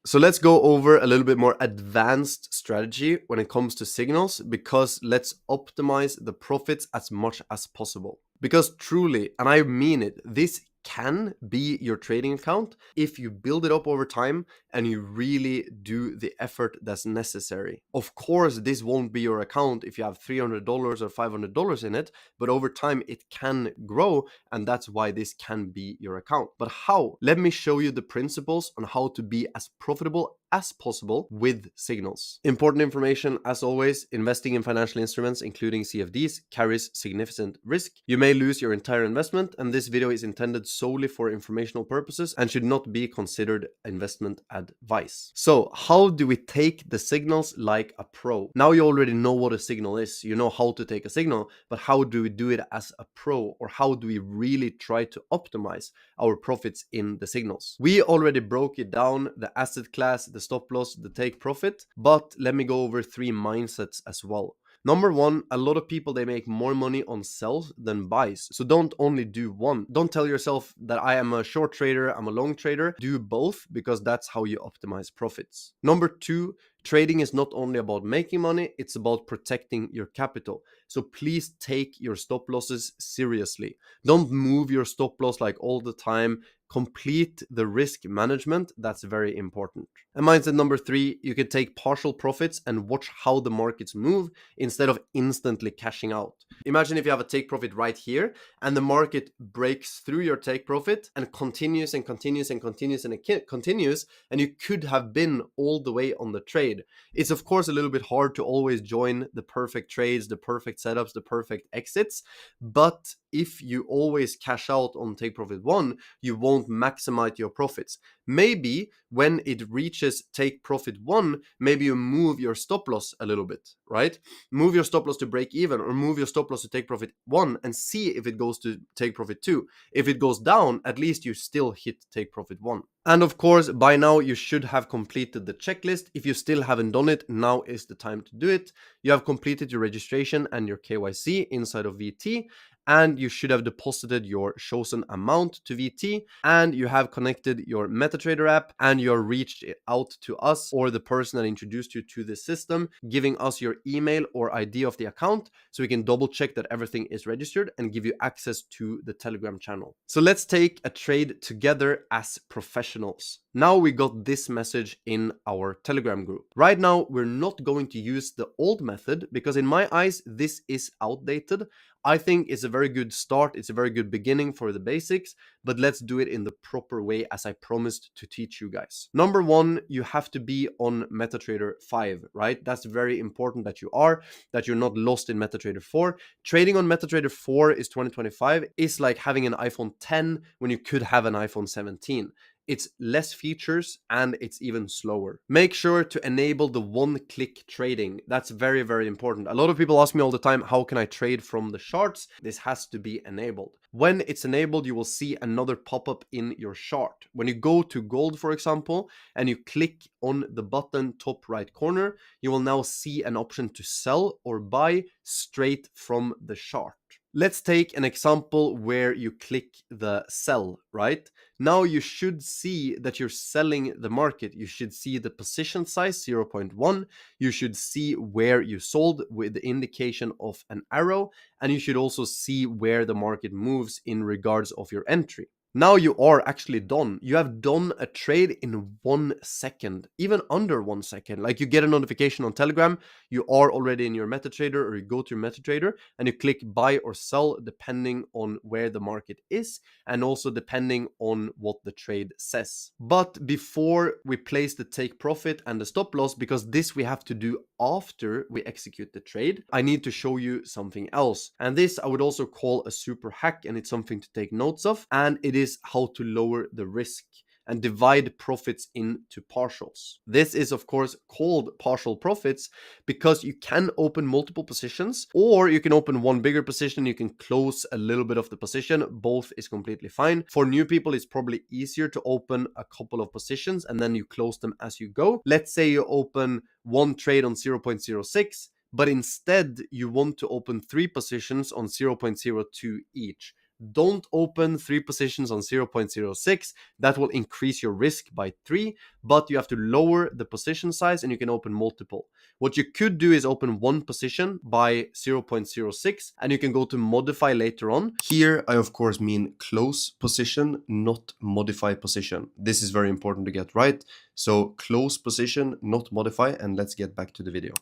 So let's go over a little bit more advanced strategy when it comes to signals, because let's optimize the profits as much as possible. Because truly, and I mean it, this can be your trading account if you build it up over time and you really do the effort that's necessary. Of course, this won't be your account if you have $300 or $500 in it, but over time it can grow, and that's why this can be your account. But how? Let me show you the principles on how to be as profitable as possible with signals. Important information as always: investing in financial instruments, including CFDs, carries significant risk. You may lose your entire investment, and this video is intended solely for informational purposes and should not be considered investment advice. So, how do we take the signals like a pro? Now you already know what a signal is, you know how to take a signal, but how do we do it as a pro, or how do we really try to optimize our profits in the signals? We already broke it down: the asset class, the stop loss, the take profit, but let me go over 3 mindsets as well. Number one, a lot of people, they make more money on sells than buys. So don't only do one. Don't tell yourself that I am a short trader, I'm a long trader. Do both, because that's how you optimize profits. Number two, trading is not only about making money, it's about protecting your capital. So please take your stop losses seriously. Don't move your stop loss like all the time. Complete the risk management. That's very important. And mindset number three, you can take partial profits and watch how the markets move instead of instantly cashing out. Imagine if you have a take profit right here and the market breaks through your take profit and continues and continues and continues and it continues, and you could have been all the way on the trade. It's of course a little bit hard to always join the perfect trades, the perfect setups, the perfect exits, but if you always cash out on take profit one, you won't maximize your profits. Maybe when it reaches take profit one, maybe you move your stop loss a little bit, right? Move your stop loss to break even, or move your stop loss to take profit one and see if it goes to take profit two. If it goes down, at least you still hit take profit one. And of course, by now you should have completed the checklist. If you still haven't done it, now is the time to do it. You have completed your registration and your KYC inside of VT, and you should have deposited your chosen amount to VT, and you have connected your MetaTrader app, and you're reached out to us or the person that introduced you to the system, giving us your email or ID of the account so we can double check that everything is registered and give you access to the Telegram channel. So let's take a trade together as professionals. Now we got this message in our Telegram group. Right now, we're not going to use the old method because in my eyes, this is outdated. I think it's a very good start. It's a very good beginning for the basics, but let's do it in the proper way as I promised to teach you guys. Number one, you have to be on MetaTrader 5, right? That's very important that you're not lost in MetaTrader 4. Trading on MetaTrader 4 is 2025 is like having an iPhone 10 when you could have an iPhone 17. It's less features and it's even slower. Make sure to enable the one-click trading. That's very, very important. A lot of people ask me all the time, how can I trade from the charts? This has to be enabled. When it's enabled, you will see another pop-up in your chart. When you go to gold, for example, and you click on the button top right corner, you will now see an option to sell or buy straight from the chart. Let's take an example where you click the sell, right? Now you should see that you're selling the market. You should see the position size 0.1. You should see where you sold with the indication of an arrow, and you should also see where the market moves in regards of your entry. Now you are actually done. You have done a trade in 1 second, even under 1 second. Like you get a notification on Telegram, you are already in your MetaTrader, or you go to your MetaTrader and you click buy or sell depending on where the market is and also depending on what the trade says. But before we place the take profit and the stop loss, because this we have to do after we execute the trade, I need to show you something else. And this I would also call a super hack, and it's something to take notes of, and it is how to lower the risk and divide profits into partials. This is of course called partial profits because you can open multiple positions, or you can open one bigger position, you can close a little bit of the position. Both is completely fine. For new people, it's probably easier to open a couple of positions and then you close them as you go. Let's say you open one trade on 0.06, but instead you want to open 3 positions on 0.02 each. Don't open 3 positions on 0.06. That will increase your risk by 3, but you have to lower the position size and you can open multiple. What you could do is open 1 position by 0.06 and you can go to modify later on. Here I of course mean close position, not modify position. This is very important to get right. So close position, not modify, and let's get back to the video.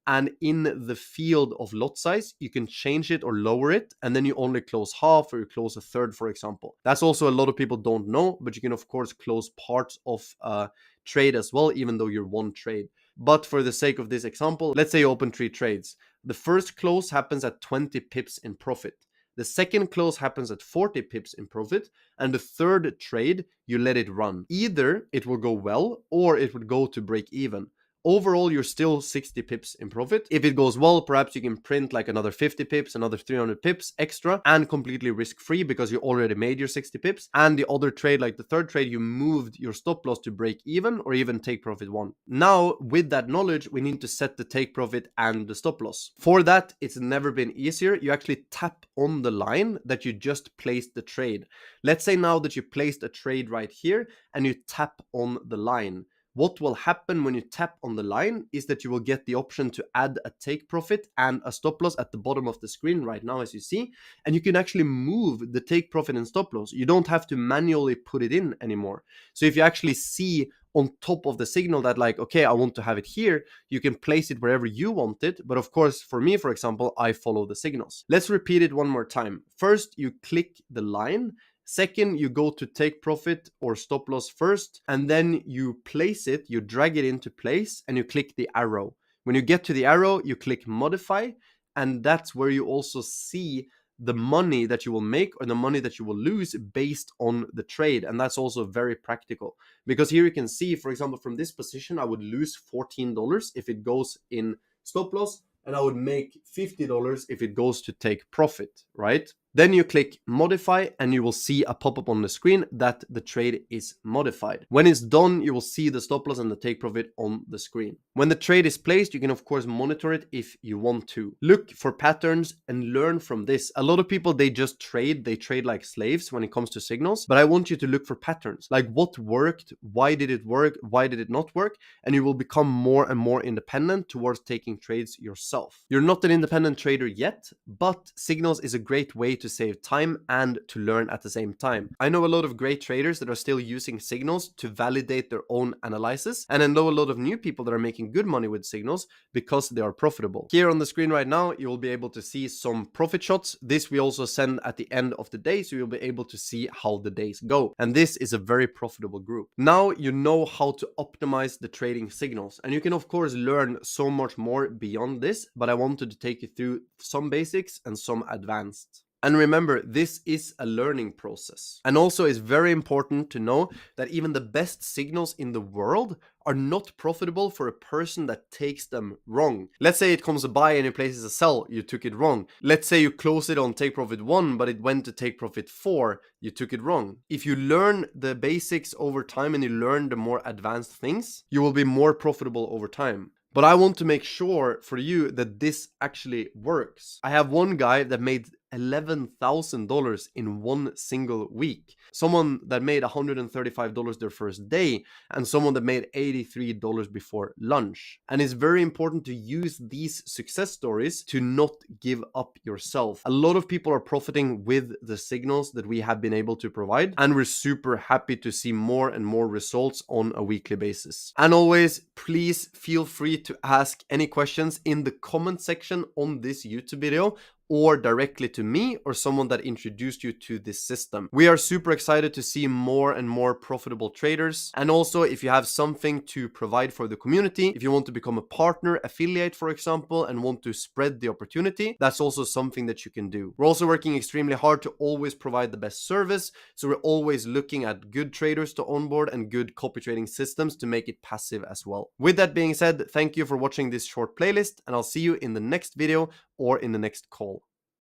And in the field of lot size, you can change it or lower it, and then you only close half or you close a third, for example. That's also a lot of people don't know, but you can of course close parts of a trade as well, even though you're one trade. But for the sake of this example, let's say you open 3 trades. The first close happens at 20 pips in profit. The second close happens at 40 pips in profit, and the third trade, you let it run. Either it will go well or it would go to break even. Overall, you're still 60 pips in profit. If it goes well, perhaps you can print like another 50 pips, another 300 pips extra, and completely risk-free because you already made your 60 pips. And the other trade, like the third trade, you moved your stop loss to break even or even take profit 1. Now, with that knowledge, we need to set the take profit and the stop loss. For that, it's never been easier. You actually tap on the line that you just placed the trade. Let's say now that you placed a trade right here and you tap on the line. What will happen when you tap on the line is that you will get the option to add a take profit and a stop loss at the bottom of the screen right now, as you see. And you can actually move the take profit and stop loss. You don't have to manually put it in anymore. So if you actually see on top of the signal that like, okay, I want to have it here, you can place it wherever you want it. But of course, for me, for example, I follow the signals. Let's repeat it one more time. First, you click the line. Second, you go to take profit or stop loss first, and then you place it, you drag it into place, and you click the arrow. When you get to the arrow, you click modify, and that's where you also see the money that you will make or the money that you will lose based on the trade. And that's also very practical, because here you can see, for example, from this position, I would lose $14 if it goes in stop loss, and I would make $50 if it goes to take profit, right? Then you click modify and you will see a pop-up on the screen that the trade is modified. When it's done, you will see the stop loss and the take profit on the screen. When the trade is placed, you can of course monitor it if you want to. Look for patterns and learn from this. A lot of people, they trade like slaves when it comes to signals, but I want you to look for patterns. Like what worked, why did it work, why did it not work? And you will become more and more independent towards taking trades yourself. You're not an independent trader yet, but signals is a great way to save time and to learn at the same time. I know a lot of great traders that are still using signals to validate their own analysis, and I know a lot of new people that are making good money with signals because they are profitable. Here on the screen right now, you will be able to see some profit shots. This we also send at the end of the day, so you'll be able to see how the days go. And this is a very profitable group. Now you know how to optimize the trading signals, and you can of course learn so much more beyond this, but I wanted to take you through some basics and some advanced. And remember, this is a learning process. And also it's very important to know that even the best signals in the world are not profitable for a person that takes them wrong. Let's say it comes a buy and it places a sell, you took it wrong. Let's say you close it on take profit 1, but it went to take profit 4, you took it wrong. If you learn the basics over time and you learn the more advanced things, you will be more profitable over time. But I want to make sure for you that this actually works. I have one guy that made $11,000 in one single week. Someone that made $135 their first day, and someone that made $83 before lunch. And it's very important to use these success stories to not give up yourself. A lot of people are profiting with the signals that we have been able to provide, and we're super happy to see more and more results on a weekly basis. And always, please feel free to ask any questions in the comment section on this YouTube video, or directly to me or someone that introduced you to this system. We are super excited to see more and more profitable traders. And also, if you have something to provide for the community, if you want to become a partner, affiliate, for example, and want to spread the opportunity, that's also something that you can do. We're also working extremely hard to always provide the best service. So we're always looking at good traders to onboard and good copy trading systems to make it passive as well. With that being said, thank you for watching this short playlist, and I'll see you in the next video or in the next call.